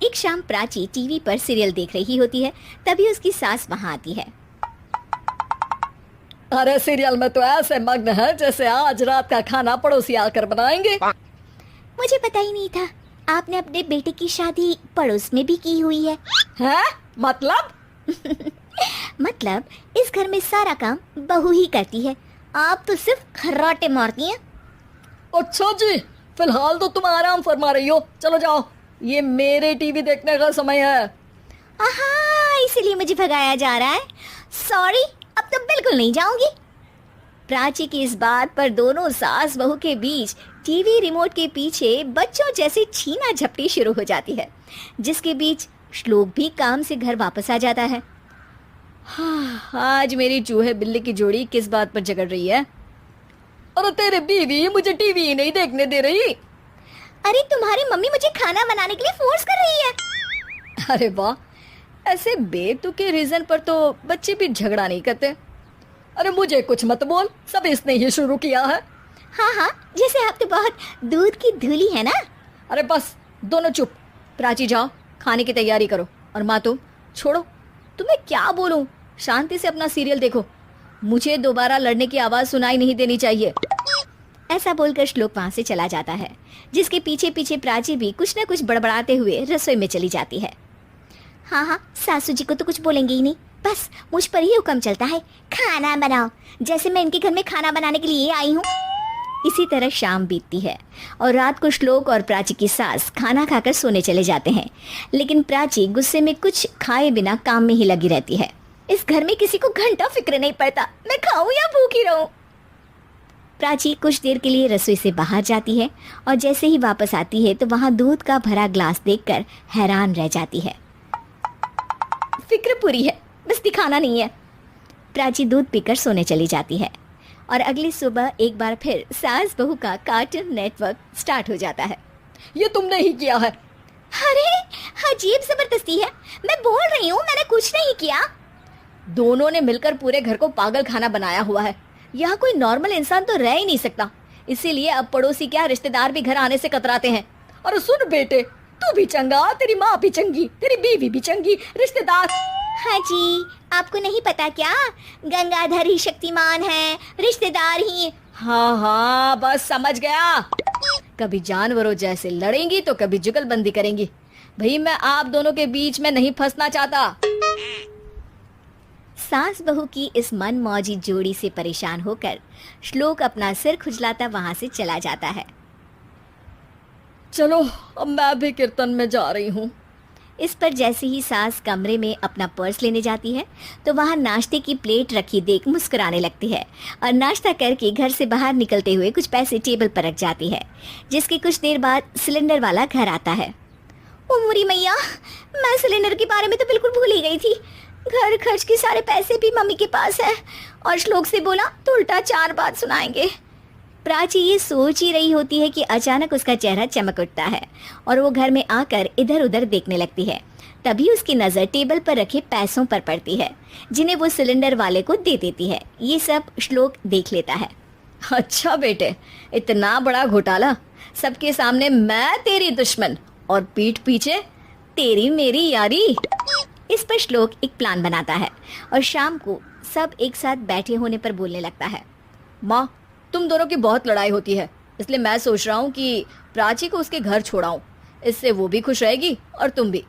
एक शाम प्राची टीवी पर सीरियल देख रही होती है। तभी उसकी सास वहां आती है। अरे सीरियल में तो ऐसे मग्न है जैसे आज रात का खाना पड़ोसी आकर बनाएंगे। मुझे पता ही नहीं था आपने अपने बेटे की शादी पड़ोस में भी की हुई है। हैं? मतलब? मतलब इस घर में सारा काम बहू ही करती है, आप तो सिर्फ खर्राटे मारती हैं। अच्छा जी, फिलहाल तो तुम आराम फरमा रही हो, चलो जाओ, ये मेरे टीवी देखने का समय है। आहा, इसीलिए मुझे भगाया जा रहा है। सॉरी, अब तो बिल्कुल नहीं जाऊंगी। प्राची की इस बात पर दोनों सास बहू के बीच टीवी रिमोट के पीछे बच्चों जैसी छीना झपटी शुरू हो जाती है, जिसके बीच श्लोक भी काम से घर वापस आ जाता है। हाँ, आज मेरी चूहे बिल्ली की जोड़ी किस बात पर झगड़ रही है? अरे तेरे बीवी मुझे टीवी ही नहीं देखने दे रही। अरे तुम्हारी मम्मी मुझे खाना बनाने के लिए फोर्स कर रही है। अरे वाह, ऐसे बेतुके रीजन पर तो बच्चे भी झगड़ा नहीं करते। अरे मुझे कुछ मत बोल, सब इसने ही शुरू किया है। हाँ हाँ, जैसे आप तो बहुत दूध की धूली है ना। अरे बस दोनों चुप। प्राची जाओ, खाने की तैयारी करो। और माँ तुम छोड़ो, तुम्हें क्या बोलूं, शांति से अपना सीरियल देखो, मुझे दोबारा लड़ने की आवाज सुनाई नहीं देनी चाहिए। ऐसा बोलकर श्लोक वहां से चला जाता है, जिसके पीछे पीछे प्राची भी कुछ न कुछ बड़बड़ाते हुए रसोई में चली जाती है। हाँ हाँ, सासू जी को तो कुछ बोलेंगे ही नहीं, बस मुझ पर ही हुक्म चलता है, खाना बनाओ, जैसे मैं इनके घर में खाना बनाने के लिए आई हूँ। इसी तरह शाम बीतती है और रात को श्लोक और प्राची की सास खाना खाकर सोने चले जाते हैं, लेकिन प्राची गुस्से में कुछ खाए बिना काम में ही लगी रहती है। इस घर में किसी को घंटा फिक्र नहीं पड़ता, मैं खाऊं या भूखी रहूं। प्राची कुछ देर के लिए रसोई से बाहर जाती है और जैसे ही वापस आती है तो वहां दूध का भरा ग्लास देखकर हैरान रह जाती है। फिक्र पूरी है, बस दिखाना नहीं है। प्राची दूध पीकर सोने चली जाती है और अगली सुबह एक बार फिर सास बहू का कार्टून नेटवर्क स्टार्ट हो जाता है। ये तुमने ही किया है। अरे अजीब जबरदस्ती है, मैं बोल रही हूँ मैंने कुछ नहीं किया। दोनों ने मिलकर पूरे घर को पागल खाना बनाया हुआ है। यहाँ कोई नॉर्मल इंसान तो रह ही नहीं सकता, इसीलिए अब पड़ोसी क्या रिश्तेदार भी घर आने से कतराते हैं। और सुन बेटे, तू भी चंगा, तेरी माँ भी चंगी, तेरी बीवी भी चंगी, रिश्तेदार। हाँ जी, आपको नहीं पता क्या, गंगाधर ही शक्तिमान है, रिश्तेदार ही। हाँ हाँ, बस समझ गया। कभी जानवरों जैसे लड़ेंगी तो कभी जुगलबंदी करेंगी। भाई मैं आप दोनों के बीच में नहीं फंसना चाहता। सास बहू की इस मनमौजी जोड़ी से परेशान होकर श्लोक अपना सिर खुजलाता वहां से चला जाता है। चलो अब मैं भी कीर्तन में जा रही हूँ। इस पर जैसे ही सास कमरे में अपना पर्स लेने जाती है तो वहां नाश्ते की प्लेट रखी देख मुस्कुराने लगती है और नाश्ता करके घर से बाहर निकलते हुए कुछ पैसे टेबल पर रख जाती है, जिसके कुछ देर बाद सिलेंडर वाला घर आता है। ओ मुरी मैया, मैं सिलेंडर के बारे में तो बिल्कुल भूल ही गई थी। घर खर्च के सारे पैसे भी मम्मी के पास है और श्लोक से बोला तो उल्टा 4 बात सुनाएंगे। प्राची ये सोच ही रही होती है कि अचानक उसका चेहरा चमक उठता है और वो घर में आकर इधर उधर देखने लगती है। तभी उसकी नज़र टेबल पर रखे पैसों पर पड़ती है, जिन्हें वो सिलेंडर वाले को दे देती है। ये सब श्लोक देख लेता है। अच्छा बेटे, इतना बड़ा घोटाला, सबके सामने मैं तेरी दुश्मन और पीठ पीछे तेरी मेरी यारी। इस पर श्लोक एक प्लान बनाता है और शाम को सब एक साथ बैठे होने पर बोलने लगता है। माँ, तुम दोनों की बहुत लड़ाई होती है, इसलिए मैं सोच रहा हूँ कि प्राची को उसके घर छोड़ाऊँ, इससे वो भी खुश रहेगी और तुम भी।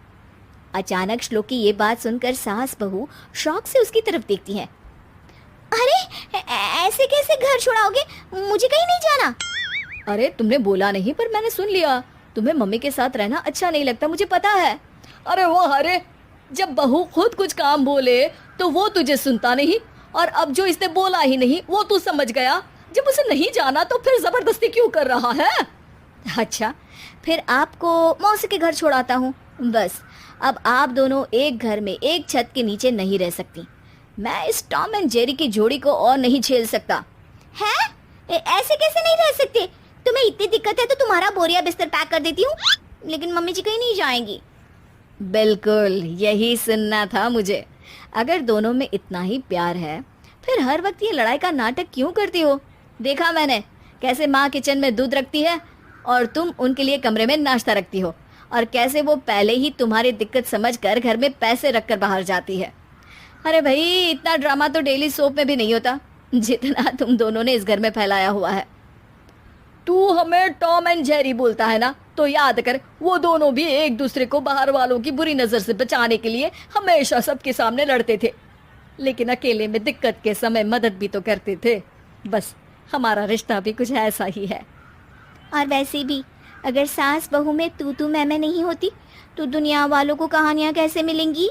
अचानक श्लोक की ये बात सुनकर सास बहू शौक से उसकी तरफ देखती हैं। अरे ऐसे कैसे घर छोड़ाओगे, मुझे कहीं नहीं जाना। अरे तुमने बोला नहीं पर मैंने सुन लिया, तुम्हें मम्मी के साथ रहना अच्छा नहीं लगता, मुझे पता है। अरे वो अरे, जब बहू खुद कुछ काम बोले तो वो तुझे सुनता नहीं, और अब जो इसने बोला ही नहीं वो तू समझ गया। जब उसे नहीं जाना तो फिर जबरदस्ती क्यों कर रहा है? अच्छा, फिर आपको मौसी के घर छोड़ाता हूँ। बस अब आप दोनों एक घर में एक छत के नीचे नहीं रह सकती। मैं इस टॉम एंड जेरी की जोड़ी को और नहीं झेल सकता। है? ऐसे कैसे नहीं रह सकते? तुम्हें इतनी दिक्कत है तो तुम्हारा बोरिया बिस्तर पैक कर देती हूँ, लेकिन मम्मी जी कहीं नहीं जाएंगी। बिल्कुल यही सुनना था मुझे। अगर दोनों में इतना ही प्यार है फिर हर वक्त ये लड़ाई का नाटक क्यों करती हो? देखा मैंने कैसे माँ किचन में दूध रखती है और तुम उनके लिए कमरे में नाश्ता रखती हो, और कैसे वो पहले ही तुम्हारी दिक्कत समझकर घर में पैसे रखकर बाहर जाती है। अरे भाई, इतना ड्रामा तो डेली सोप में भी नहीं होता जितना तुम दोनों ने इस घर में फैलाया हुआ है। तू हमें टॉम एंड जेरी बोलता है ना, तो याद कर वो दोनों भी एक दूसरे को बाहर वालों की बुरी नजर से बचाने के लिए हमेशा सबके सामने लड़ते थे, लेकिन अकेले में दिक्कत के समय मदद भी तो करते थे। बस हमारा रिश्ता भी कुछ ऐसा ही है। और वैसे भी अगर सास बहू में तू मैं नहीं होती तो दुनिया वालों को कहानियाँ कैसे मिलेंगी?